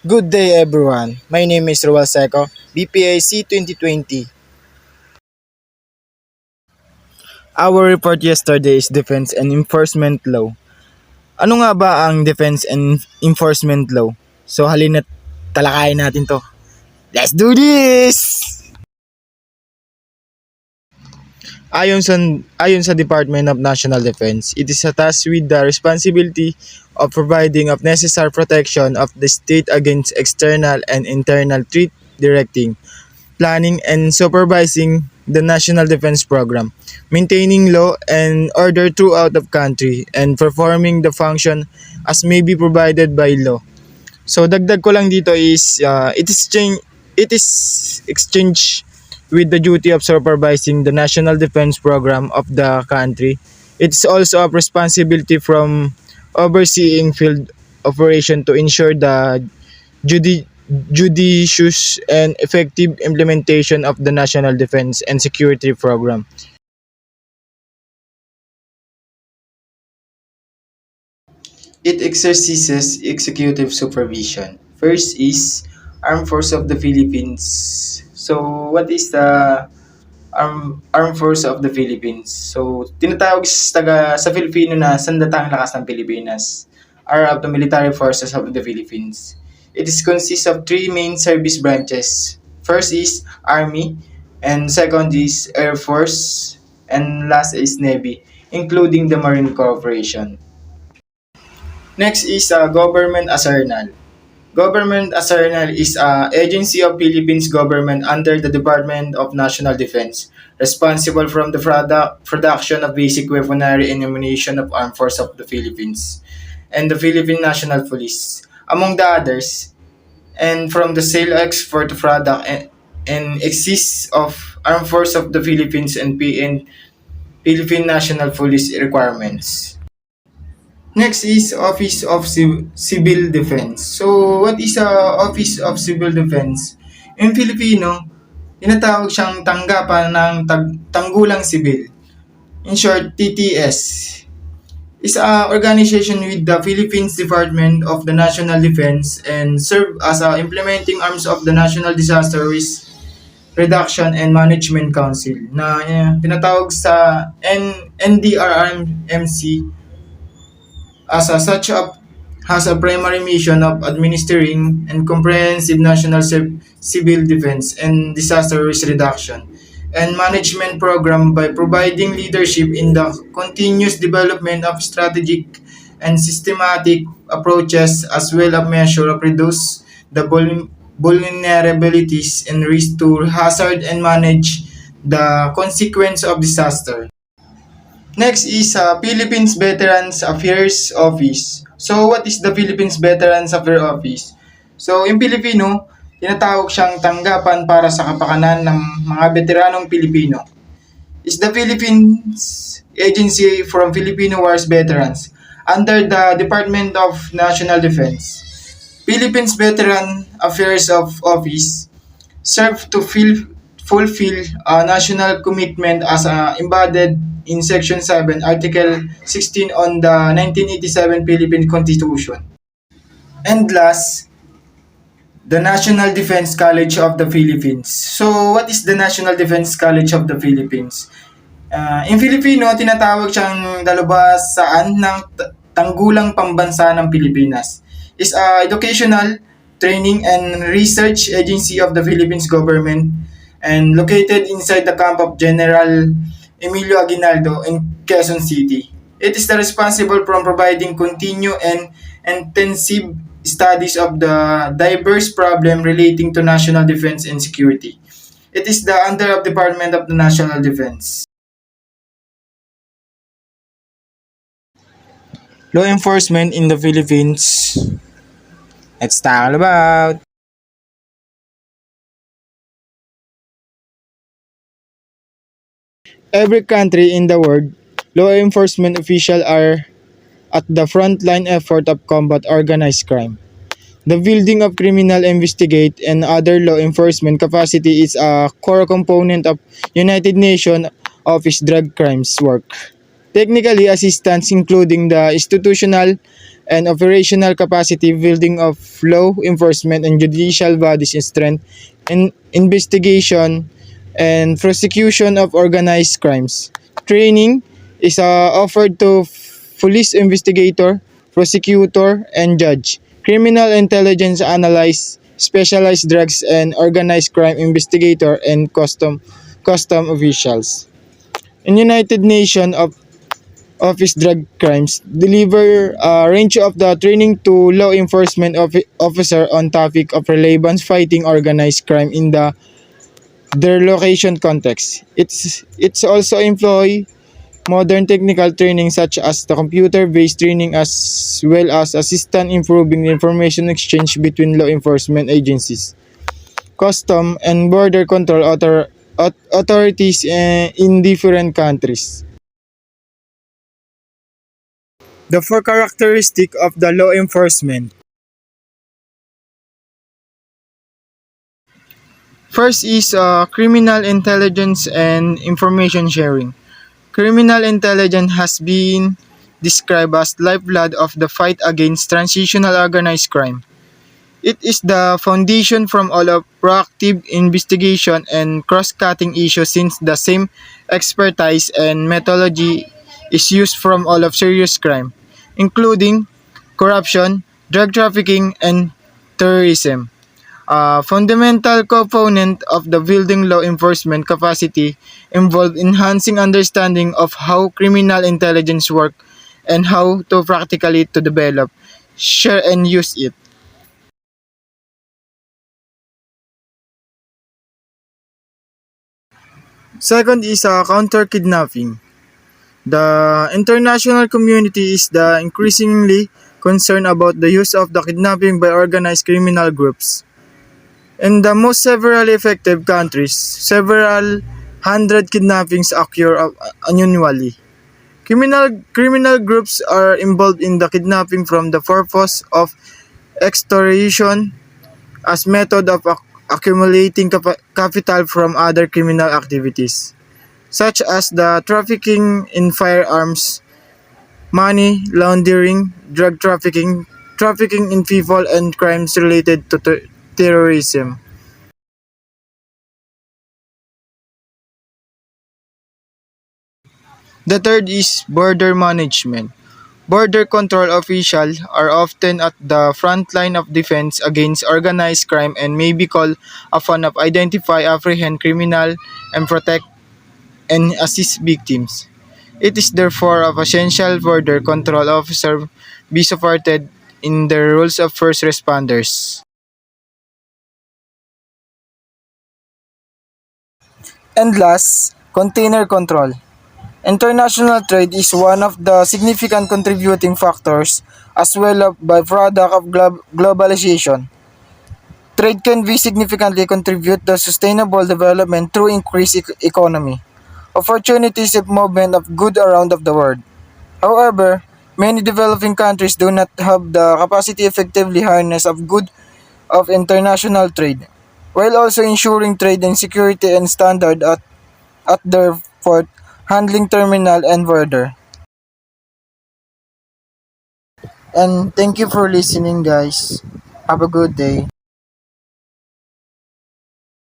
Good day everyone. My name is Ruel Seco, BPAC 2020. Our report yesterday is Defense and Enforcement Law. Ano nga ba ang Defense and Enforcement Law? So halina't talakayin natin to. Let's do this! Ayon sa Department of National Defense, it is tasked with the responsibility of providing of necessary protection of the state against external and internal threat, directing, planning and supervising the National Defense Program, maintaining law and order throughout the country, and performing the function as may be provided by law. So dagdag ko lang dito is it is exchange with the duty of supervising the National Defense Program of the country. It's also a responsibility from overseeing field operation to ensure the judi- judicious and effective implementation of the National Defense and Security Program. It exercises executive supervision. First is Armed Force of the Philippines. So, what is the Armed Force of the Philippines? So, tinatawag sa Filipino na Sandatang Lakas ng Pilipinas, are of the military forces of the Philippines. It is consists of three main service branches. First is Army, and second is Air Force, and last is Navy, including the Marine Corporation. Next is Government Asernal. Government Asernal is a agency of Philippines government under the Department of National Defense, responsible from the production of basic weaponry and ammunition of Armed Forces of the Philippines and the Philippine National Police, among the others, and from the sale export of product and exists of Armed Forces of the Philippines and Philippine National Police requirements. Next is Office of Civil Defense. So, what is Office of Civil Defense? In Filipino, tinatawag siyang tanggapan ng tanggulang sibil. In short, TTS is a organization with the Philippines Department of the National Defense and serve as a implementing arms of the National Disaster Risk Reduction and Management Council na tinatawag sa NDRRMC as such has a primary mission of administering and comprehensive national civil defense and disaster risk reduction and management program by providing leadership in the continuous development of strategic and systematic approaches as well as measure of reduce the vulnerabilities and risk to hazard and manage the consequence of disaster. Next is Philippines Veterans Affairs Office. So, what is the Philippines Veterans Affairs Office? So, in Filipino, tinatawag siyang tanggapan para sa kapakanan ng mga veteranong Pilipino. Is the Philippines Agency from Filipino Wars Veterans under the Department of National Defense. Philippines Veteran Affairs Office serve to fulfill a national commitment as embodied in Section 7, Article 16 on the 1987 Philippine Constitution. And last, the National Defense College of the Philippines. So, what is the National Defense College of the Philippines? In Filipino, tinatawag siyang dalubhasaan ng tanggulang pambansa ng Pilipinas. Is a educational, training, and research agency of the Philippines government and located inside the camp of General Emilio Aguinaldo in Quezon City. It is the responsible from providing continued and intensive studies of the diverse problem relating to national defense and security. It is the under of Department of the National Defense. Law enforcement in the Philippines. Let's talk about. Every country in the world, law enforcement officials are at the front line effort of combat organized crime. The building of criminal investigate and other law enforcement capacity is a core component of United Nations Office Drug Crimes work. Technically, assistance including the institutional and operational capacity building of law enforcement and judicial bodies in strength and investigation and prosecution of organized crimes. Training is offered to police investigator, prosecutor, and judge. Criminal intelligence analyze specialized drugs and organized crime investigator and custom officials. In United Nations of Office Drug Crimes deliver a range of the training to law enforcement officer on topic of relevance fighting organized crime in their location context. It's also employ modern technical training such as the computer-based training as well as assistant improving the information exchange between law enforcement agencies, custom and border control authorities in different countries. The four characteristics of the law enforcement. First is criminal intelligence and information sharing. Criminal intelligence has been described as lifeblood of the fight against transitional organized crime. It is the foundation from all of proactive investigation and cross-cutting issues since the same expertise and methodology is used from all of serious crime, including corruption, drug trafficking, and terrorism. A fundamental component of the building law enforcement capacity involved enhancing understanding of how criminal intelligence work and how to practically to develop, share, and use it. Second is counter-kidnapping. The international community is the increasingly concerned about the use of the kidnapping by organized criminal groups. In the most severely affected countries, several hundred kidnappings occur annually. Criminal groups are involved in the kidnapping from the purpose of extortion as method of accumulating capital from other criminal activities, such as the trafficking in firearms, money laundering, drug trafficking, trafficking in people, and crimes related to terrorism. The third is border management. Border control officials are often at the front line of defense against organized crime and may be called upon to identify, apprehend criminal, and protect and assist victims. It is therefore of essential border control officer be supported in the roles of first responders. And last, container control. International trade is one of the significant contributing factors as well as byproduct of globalization. Trade can be significantly contribute to sustainable development through increased economy, opportunities of movement of goods around of the world. However, many developing countries do not have the capacity effectively harness of good of international trade, while also ensuring trade and security and standard at their port, handling terminal and border. And thank you for listening guys. Have a good day.